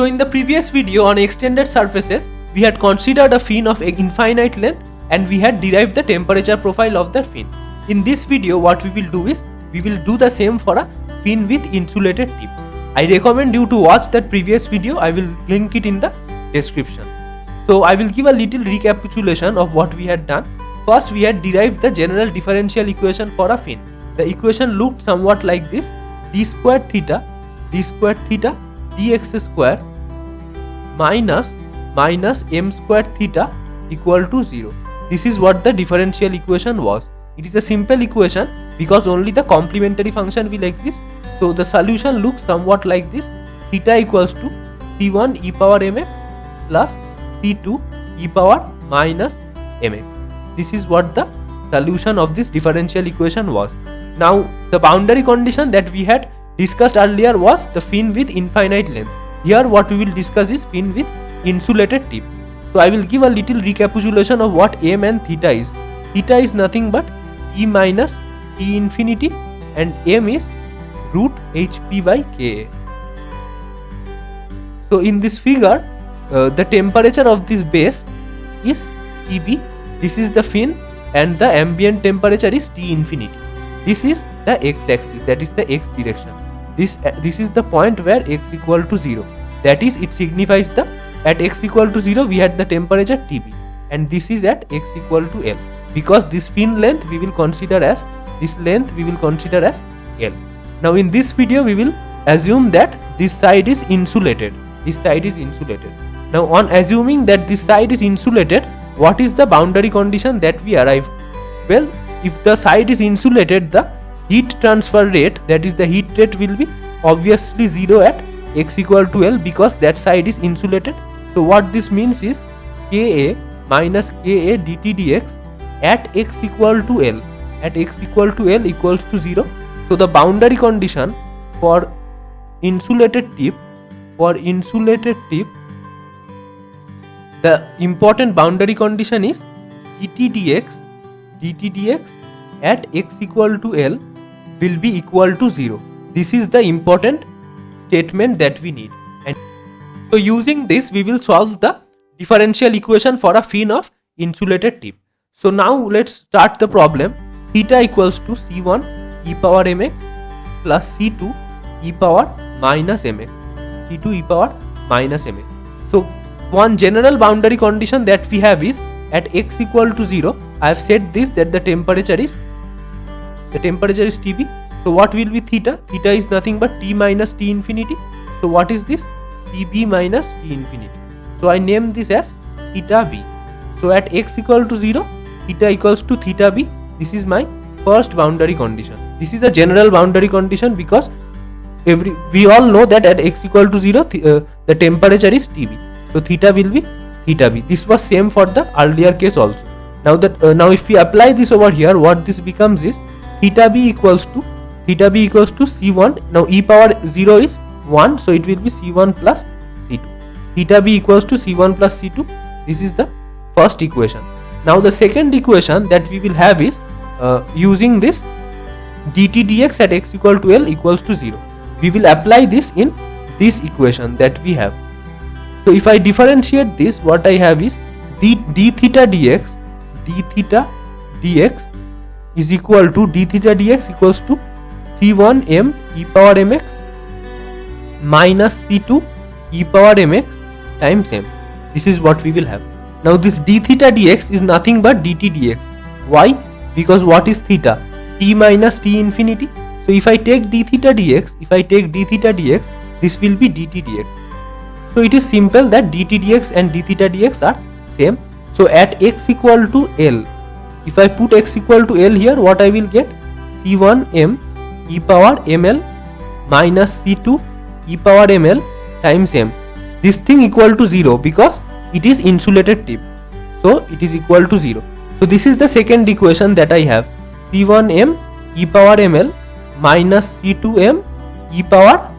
in the previous video on extended surfaces, we had considered a fin of infinite length and we had derived the temperature profile of that fin. In this video, what we will do is, we will do the same for a fin with insulated tip. I recommend you to watch that previous video. I will link it in the description. So I will give a little recapitulation of what we had done. First, we had derived the general differential equation for a fin. The equation looked somewhat like this: d squared theta dx square minus m squared theta equal to 0. This is what the differential equation was. It is a simple equation because only the complementary function will exist. So the solution looks somewhat like this: theta equals to c1 e power mx plus c2 e power minus mx. This is what the solution of this differential equation was. Now the boundary condition that we had discussed earlier was the fin with infinite length. Here what we will discuss is fin with insulated tip. So I will give a little recapitulation of what m and theta is. Theta is nothing but e minus t infinity and m is root hp by ka. So in this figure, the temperature of this base is Tb. This is the fin and the ambient temperature is T infinity. This is the x-axis, that is the x direction. This is the point where x equal to 0. That is, it signifies the at x equal to 0 we had the temperature Tb, and this is at x equal to L. Because this fin length we will consider as L. Now in this video we will assume that this side is insulated. Now on assuming that this side is insulated, what is the boundary condition that we arrived? Well, if the side is insulated, the heat transfer rate, that is the heat rate, will be obviously 0 at x equal to L because that side is insulated. So what this means is Ka minus Ka dt dx at x equal to L equals to 0. So the boundary condition for insulated tip, the important boundary condition is dt dx at x equal to L will be equal to 0. This is the important statement that we need. And so using this we will solve the differential equation for a fin of insulated tip. So now let's start the problem. Theta equals to c1 e power mx plus c2 e power minus mx. So one general boundary condition that we have is at x equal to 0. I have said this, that the temperature is Tb. So what will be theta? Theta is nothing but T minus T infinity. So what is this? Tb minus T infinity. So I name this as theta b. So at x equal to 0, theta equals to theta b. This is my first boundary condition. This is a general boundary condition because we all know that at x equal to 0 the temperature is Tb. So theta will be theta b. This was same for the earlier case also. Now if we apply this over here, what this becomes is theta b equals to c1. Now e power 0 is 1, so it will be c1 plus c2. Theta b equals to c1 plus c2. This is the first equation. Now the second equation that we will have is using this dt dx at x equal to L equals to 0. We will apply this in this equation that we have. So if I differentiate this, what I have is d theta dx is equal to d theta dx equals to c1 m e power mx minus c2 e power mx times m. This is what we will have. Now this d theta dx is nothing but dt dx. Why? Because what is theta? T minus T infinity. So if I take d theta dx, this will be dt dx. So it is simple that dt dx and d theta dx are same. So at x equal to L, if I put x equal to L here, what I will get? C1 m e power ml minus C2 e power ml times m. This thing equal to 0 because it is insulated tip. So it is equal to 0. So this is the second equation that I have. C1 m e power ml minus C2 m e power,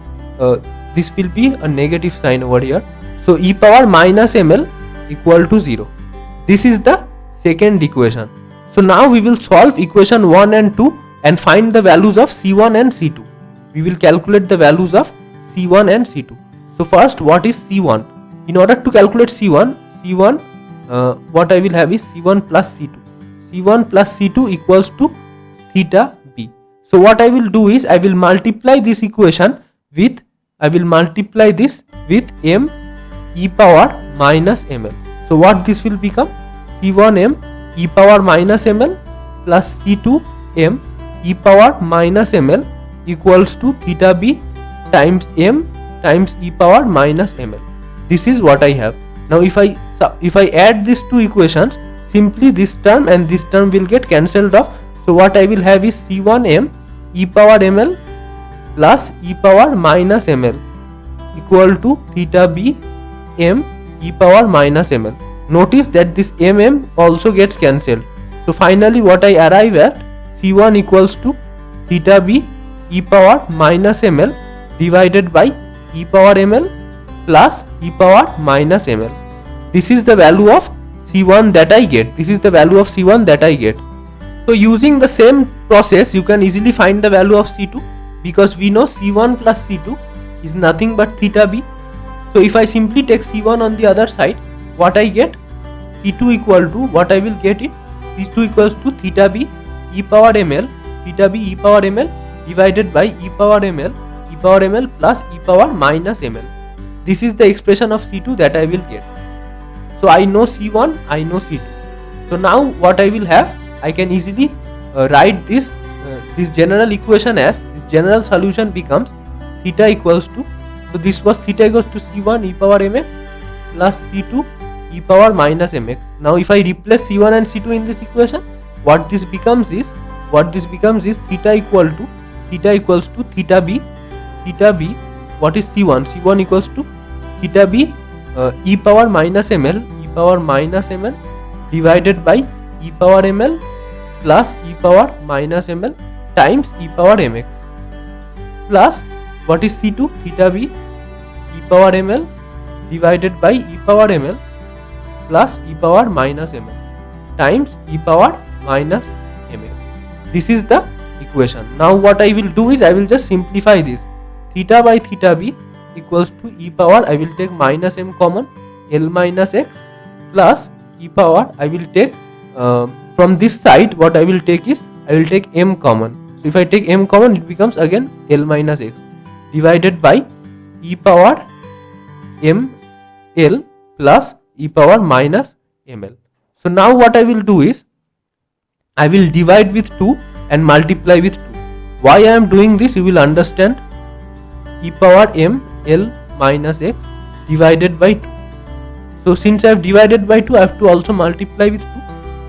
this will be a negative sign over here. So e power minus ml equal to 0. This is the second equation. So now we will solve equation 1 and 2 and find the values of C1 and C2. We will calculate the values of C1 and C2. So first, what is C1? In order to calculate C1, what I will have is C1 plus C2. C1 plus C2 equals to theta B. So what I will do is I will multiply this equation with m e power minus ml. So what this will become? C1m e power minus ml plus C2m e power minus ml equals to theta B times m times e power minus ml. This is what I have. Now if I add these two equations, simply this term and this term will get cancelled off. So what I will have is C1m e power ml plus e power minus ml equal to theta B m e power minus ml. Notice that this also gets cancelled. So finally what I arrive at, C1 equals to theta B e power minus ml divided by e power ml plus e power minus ml. This is the value of C1 that I get. So using the same process, you can easily find the value of C2, because we know C1 plus C2 is nothing but theta B. So if I simply take C1 on the other side, what I get? C2 equal to, what I will get it? C2 equals to theta B e power ml divided by e power ml plus e power minus ml. This is the expression of C2 that I will get. So I know C1, I know C2. So now what I will have, I can easily write this general equation as, this general solution becomes theta equals to, so this was theta equals to C1 e power mx plus C2 e power minus mx. Now if I replace C1 and C2 in this equation, what this becomes is theta equals to theta B. What is C1? C1 equals to theta B e power minus ml divided by e power ml plus e power minus ml times e power mx plus, what is C2? Theta B e power ml divided by e power ml plus e power minus ml times e power minus mx. This is the equation. Now what I will do is I will just simplify this. Theta by theta B equals to e power, I will take minus m common, L minus x plus e power, I will take from this side, what I will take is I will take m common. So if I take m common, it becomes again L minus x divided by e power m L plus e power minus ml. So now what I will do is I will divide with 2 and multiply with 2. Why I am doing this, you will understand. E power m L minus x divided by 2. So since I have divided by 2, I have to also multiply with 2.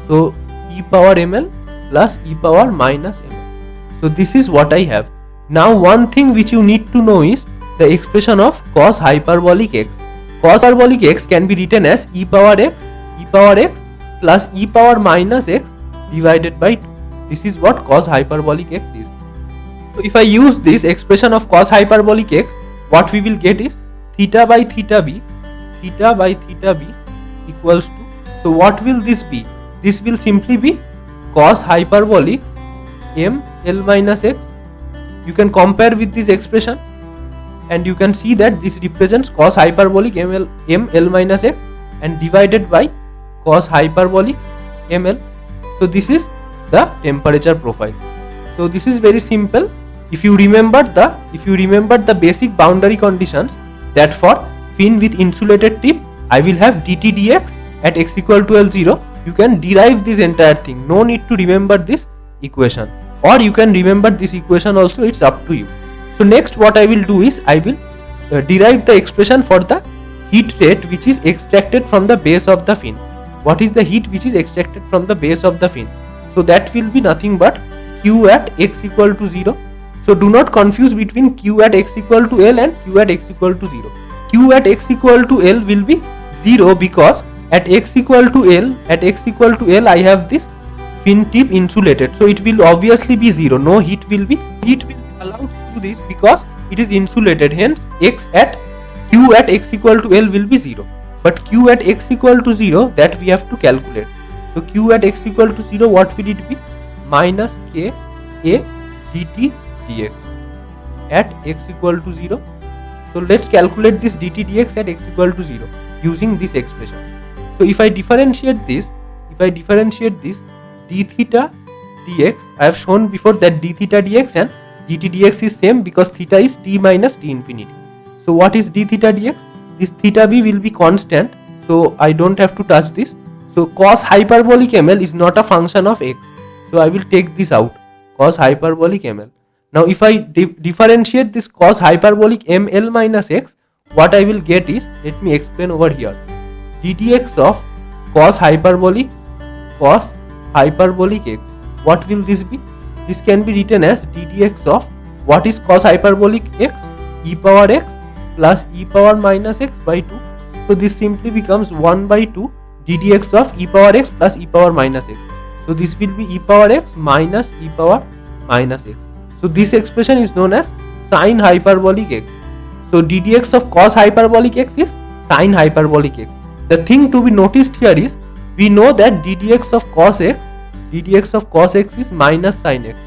So e power ml plus e power minus ml. So this is what I have. Now one thing which you need to know is the expression of cos hyperbolic x. Cos hyperbolic x can be written as e power x plus e power minus x divided by 2. This is what cos hyperbolic x is. So if I use this expression of cos hyperbolic x, what we will get is theta by theta b equals to, so what will this be? This will simply be cos hyperbolic m L minus x. You can compare with this expression and you can see that this represents cos hyperbolic m L minus x and divided by cos hyperbolic ml. So this is the temperature profile. So this is very simple. If you remember the basic boundary conditions, that for fin with insulated tip, I will have dt dx at x equal to L0. You can derive this entire thing. No need to remember this equation, or you can remember this equation also. It's up to you. So next what I will do is I will derive the expression for the heat rate which is extracted from the base of the fin. What is the heat which is extracted from the base of the fin? So that will be nothing but Q at x equal to 0. So do not confuse between Q at x equal to L and Q at x equal to 0. Q at x equal to L will be 0 because at x equal to L I have this fin tip insulated. So it will obviously be 0. No heat will be allowed to this because it is insulated. Hence Q at x equal to L will be 0. But Q at x equal to 0, that we have to calculate. So Q at x equal to 0, what will it be? Minus K A dt dx at x equal to 0. So let's calculate this dt dx at x equal to 0 using this expression. So if I differentiate this d theta dx, I have shown before that d theta dx and dt dx is same because theta is t minus t infinity. So what is d theta dx? This theta b will be constant, so I don't have to touch this. So cos hyperbolic ml is not a function of x, so I will take this out, cos hyperbolic ml. Now if I differentiate this cos hyperbolic ml minus x, what I will get is, let me explain over here, ddx of cos hyperbolic x. What will this be? This can be written as ddx of, what is cos hyperbolic x? E power x plus e power minus x by 2. So this simply becomes 1 by 2 ddx of e power x plus e power minus x. So this will be e power x minus e power minus x. So this expression is known as sine hyperbolic x. So ddx of cos hyperbolic x is sine hyperbolic x. The thing to be noticed here is, we know that ddx of cos x is minus sine x.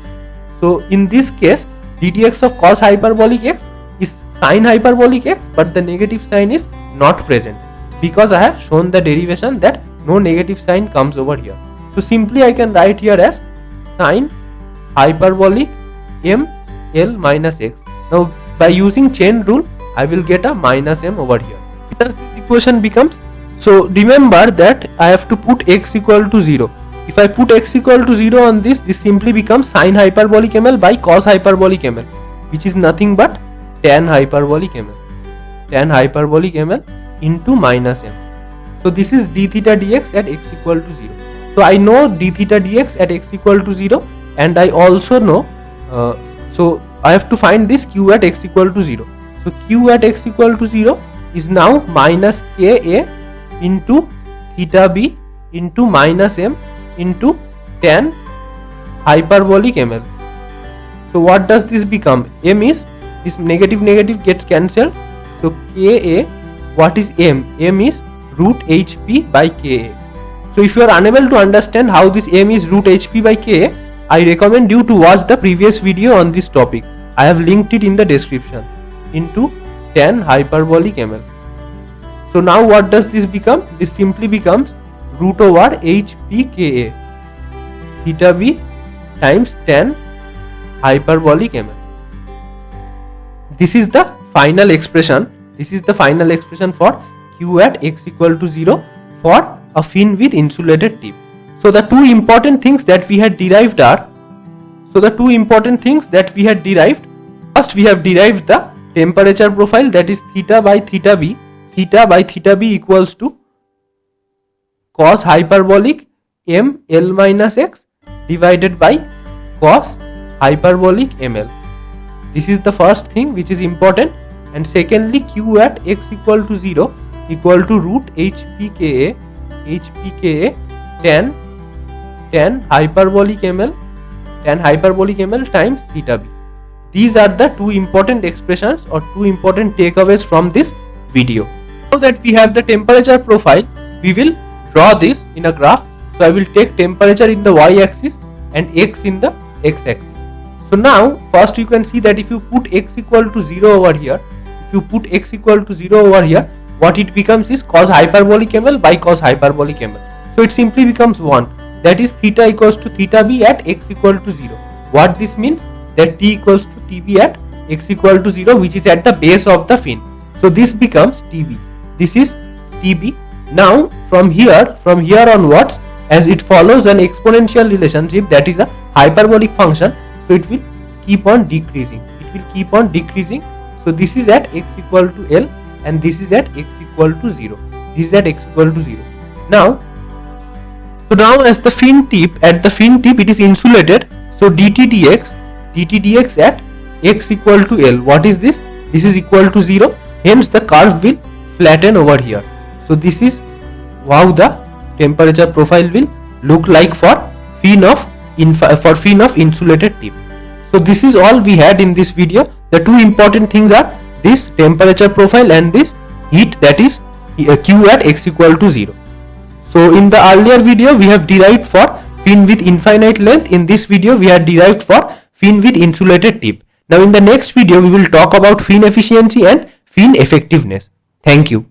So in this case, ddx of cos hyperbolic x is sine hyperbolic x, but the negative sign is not present because I have shown the derivation that no negative sign comes over here. So simply I can write here as sine hyperbolic m l minus x. Now by using chain rule, I will get a minus m over here. Thus this equation becomes, so remember that I have to put x equal to 0. If I put x equal to 0 on this simply becomes sine hyperbolic ml by cos hyperbolic ml, which is nothing but tan hyperbolic ml into minus m. So this is d theta dx at x equal to 0. So I know d theta dx at x equal to 0, and I also know, so I have to find this q at x equal to 0. So q at x equal to 0 is now minus ka into theta b into minus m into tan hyperbolic ml. So what does this become? M is, this negative gets cancelled. So ka, what is m? M is root hp by ka. So if you are unable to understand how this m is root hp by ka, I recommend you to watch the previous video on this topic. I have linked it in the description, into tan hyperbolic ml. So now what does this become? This simply becomes root over hp ka theta b times tan hyperbolic ml. This is the final expression. This is the final expression for q at x equal to 0 for a fin with insulated tip. So the two important things that we had derived are, first we have derived the temperature profile, that is theta by theta b. Theta by theta b equals to cos hyperbolic m l minus x divided by cos hyperbolic ml. This is the first thing which is important. And secondly, q at x equal to 0 equal to root hp ka tan hyperbolic ml times theta b. These are the two important expressions or two important takeaways from this video. Now that we have the temperature profile, we will draw this in a graph. So I will take temperature in the y-axis and x in the x-axis. So now first you can see that if you put x equal to 0 over here, what it becomes is cos hyperbolic ml by cos hyperbolic ml. So it simply becomes 1. That is theta equals to theta b at x equal to 0. What this means? That t equals to tb at x equal to 0, which is at the base of the fin. So this becomes tb. This is tb. Now from here onwards, as it follows an exponential relationship, that is a hyperbolic function, so it will keep on decreasing. So this is at x equal to l and this is at x equal to 0. Now as the fin tip, it is insulated, so dt dx at x equal to l, what is this? This is equal to 0, hence the curve will flatten over here. So this is how the temperature profile will look like for fin of insulated tip. So this is all we had in this video. The two important things are this temperature profile and this heat, that is q at x equal to 0. So in the earlier video we have derived for fin with infinite length. In this video we have derived for fin with insulated tip. Now in the next video we will talk about fin efficiency and fin effectiveness. Thank you.